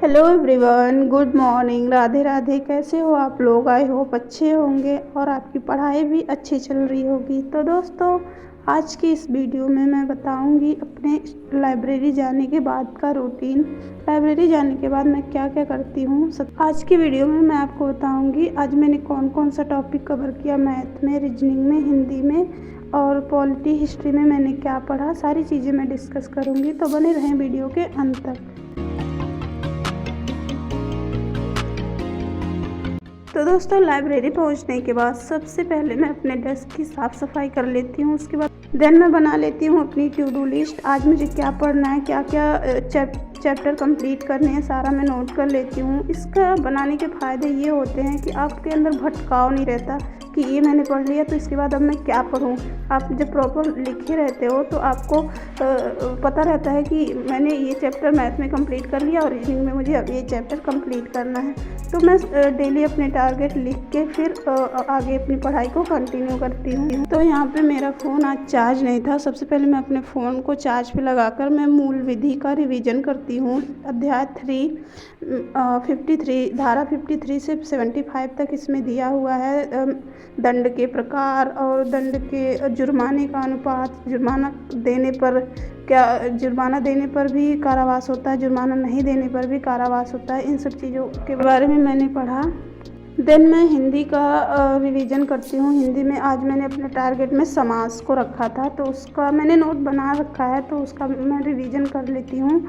Hello everyone, good morning, Radhe Radhe. कैसे हो आप लोग? आई होप अच्छे होंगे और आपकी पढ़ाई भी अच्छी चल रही होगी। तो दोस्तों, आज की इस वीडियो में मैं बताऊंगी अपने लाइब्रेरी जाने के बाद का रूटीन। लाइब्रेरी जाने के बाद मैं क्या क्या करती हूँ आज की वीडियो में मैं आपको बताऊंगी। आज मैंने कौन कौन सा टॉपिक कवर किया, मैथ में, रीजनिंग में, हिंदी में और पॉलिटी हिस्ट्री में मैंने क्या पढ़ा, सारी चीज़ें मैं डिस्कस करूँगी। तो बने रहें वीडियो के अंत तक। तो दोस्तों, लाइब्रेरी पहुंचने के बाद सबसे पहले मैं अपने डेस्क की साफ़ सफाई कर लेती हूँ। उसके बाद देन मैं बना लेती हूँ अपनी टू डू लिस्ट। आज मुझे क्या पढ़ना है, क्या क्या चैप्टर कंप्लीट करने हैं, सारा मैं नोट कर लेती हूँ। इसका बनाने के फ़ायदे ये होते हैं कि आपके अंदर भटकाव नहीं रहता कि ये मैंने पढ़ लिया तो इसके बाद अब मैं क्या पढूँ। आप जब प्रॉपर लिखे रहते हो तो आपको पता रहता है कि मैंने ये चैप्टर मैथ में कंप्लीट कर लिया और रीजनिंग में मुझे अब ये चैप्टर कंप्लीट करना है। तो मैं डेली अपने टारगेट लिख के फिर आगे अपनी पढ़ाई को कंटिन्यू करती हूँ। तो यहाँ पे मेरा फ़ोन आज चार्ज नहीं था। सबसे पहले मैं अपने फ़ोन को चार्ज पे लगाकर मैं मूल विधि का रिवीजन करती हूँ। अध्याय 53 धारा 53 से 75 तक इसमें दिया हुआ है। दंड के प्रकार और दंड के जुर्माने का अनुपात, जुर्माना देने पर भी कारावास होता है, जुर्माना नहीं देने पर भी कारावास होता है। इन सब चीज़ों के बारे में मैंने पढ़ा। देन मैं हिंदी का रिवीजन करती हूँ। हिंदी में आज मैंने अपने टारगेट में समास को रखा था, तो उसका मैंने नोट बना रखा है, तो उसका मैं रिवीजन कर लेती हूँ।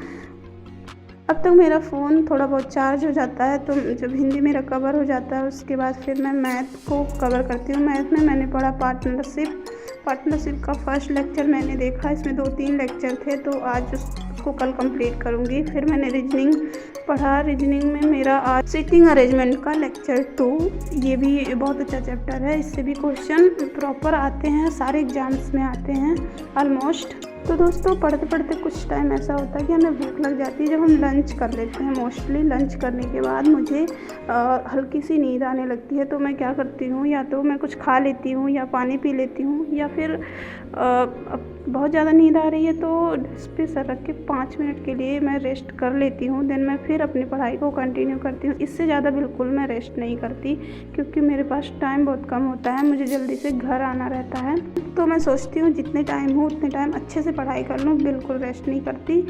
अब तक मेरा फ़ोन थोड़ा बहुत चार्ज हो जाता है, तो जब हिंदी मेरा कवर हो जाता है उसके बाद फिर मैं मैथ को कवर करती हूँ। मैथ में मैंने पढ़ा पार्टनरशिप का फर्स्ट लेक्चर मैंने देखा। इसमें 2-3 लेक्चर थे, तो आज उसको कल कंप्लीट करूँगी। फिर मैंने रीजनिंग पढ़ा। रीजनिंग में मेरा आज सिटिंग अरेंजमेंट का लेक्चर 2, ये भी बहुत अच्छा चैप्टर है। इससे भी क्वेश्चन प्रॉपर आते हैं, सारे एग्जाम्स में आते हैं ऑलमोस्ट। तो दोस्तों, पढ़ते पढ़ते कुछ टाइम ऐसा होता है कि हमें भूख लग जाती है, जब हम लंच कर लेते हैं। मोस्टली लंच करने के बाद मुझे हल्की सी नींद आने लगती है। तो मैं क्या करती हूँ, या तो मैं कुछ खा लेती हूँ या पानी पी लेती हूँ, या फिर बहुत ज़्यादा नींद आ रही है तो डेस्क पे सर रख के 5 मिनट के लिए मैं रेस्ट कर लेती हूँ। देन मैं फिर अपनी पढ़ाई को कंटिन्यू करती हूँ। इससे ज़्यादा बिल्कुल मैं रेस्ट नहीं करती, क्योंकि मेरे पास टाइम बहुत कम होता है, मुझे जल्दी से घर आना रहता है। तो मैं सोचती हूँ जितने टाइम हो उतने टाइम अच्छे से पढ़ाई कर लूँ, बिल्कुल रेस्ट नहीं करती,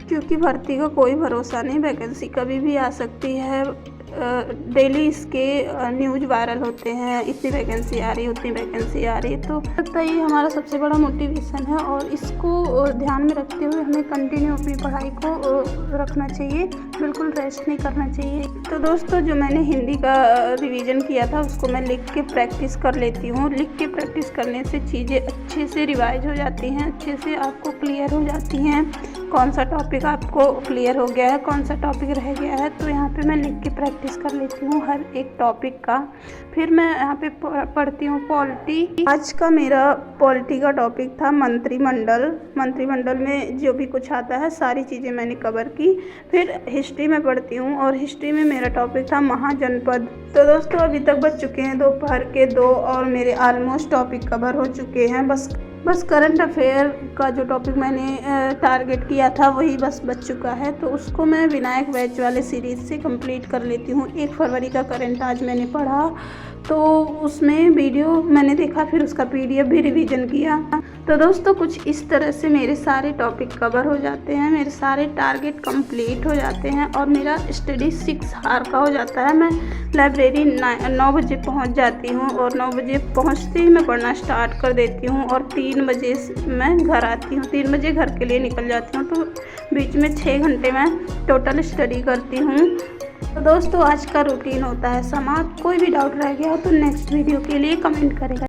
क्योंकि भर्ती का कोई भरोसा नहीं, वैकेंसी कभी भी आ सकती है। डेली इसके न्यूज़ वायरल होते हैं, इतनी वैकेंसी आ रही, उतनी वैकेंसी आ रही। तो लगता है ये हमारा सबसे बड़ा मोटिवेशन है और इसको ध्यान में रखते हुए हमें कंटिन्यू अपनी पढ़ाई को रखना चाहिए, बिल्कुल रेस्ट नहीं करना चाहिए। तो दोस्तों, जो मैंने हिंदी का रिवीजन किया था उसको मैं लिख के प्रैक्टिस कर लेती हूँ। लिख के प्रैक्टिस करने से चीज़ें अच्छे से रिवाइज हो जाती हैं, अच्छे से आपको क्लियर हो जाती हैं। कौन सा टॉपिक आपको क्लियर हो गया है, कौन सा टॉपिक रह गया है, तो यहाँ पे मैं लिख के प्रैक्टिस कर लेती हूँ हर एक टॉपिक का। फिर मैं यहाँ पे पढ़ती हूँ पॉलिटी। आज का मेरा पॉलिटी का टॉपिक था मंत्रिमंडल में जो भी कुछ आता है सारी चीज़ें मैंने कवर की। फिर हिस्ट्री में पढ़ती हूँ और हिस्ट्री में मेरा टॉपिक था महाजनपद। तो दोस्तों, अभी तक बच चुके हैं दोपहर के 2 और मेरे ऑलमोस्ट टॉपिक कवर हो चुके हैं। बस करंट अफेयर का जो टॉपिक मैंने टारगेट किया था वही बस बच चुका है, तो उसको मैं विनायक बैच वाले सीरीज़ से कंप्लीट कर लेती हूँ। 1 फरवरी का करंट आज मैंने पढ़ा, तो उसमें वीडियो मैंने देखा, फिर उसका PDF भी रिवीजन किया। तो दोस्तों, कुछ इस तरह से मेरे सारे टॉपिक कवर हो जाते हैं, मेरे सारे टारगेट कंप्लीट हो जाते हैं और मेरा स्टडी 6 आवर का हो जाता है। मैं लाइब्रेरी 9 बजे पहुंच जाती हूं और 9 बजे पहुंचते ही मैं पढ़ना स्टार्ट कर देती हूं और 3 बजे मैं घर आती हूं। 3 बजे घर के लिए निकल जाती हूं, तो बीच में 6 घंटे मैं टोटल स्टडी करती हूं। तो दोस्तों, आज का रूटीन होता है समाप्त। कोई भी डाउट रह गया हो तो नेक्स्ट वीडियो के लिए कमेंट करेगा।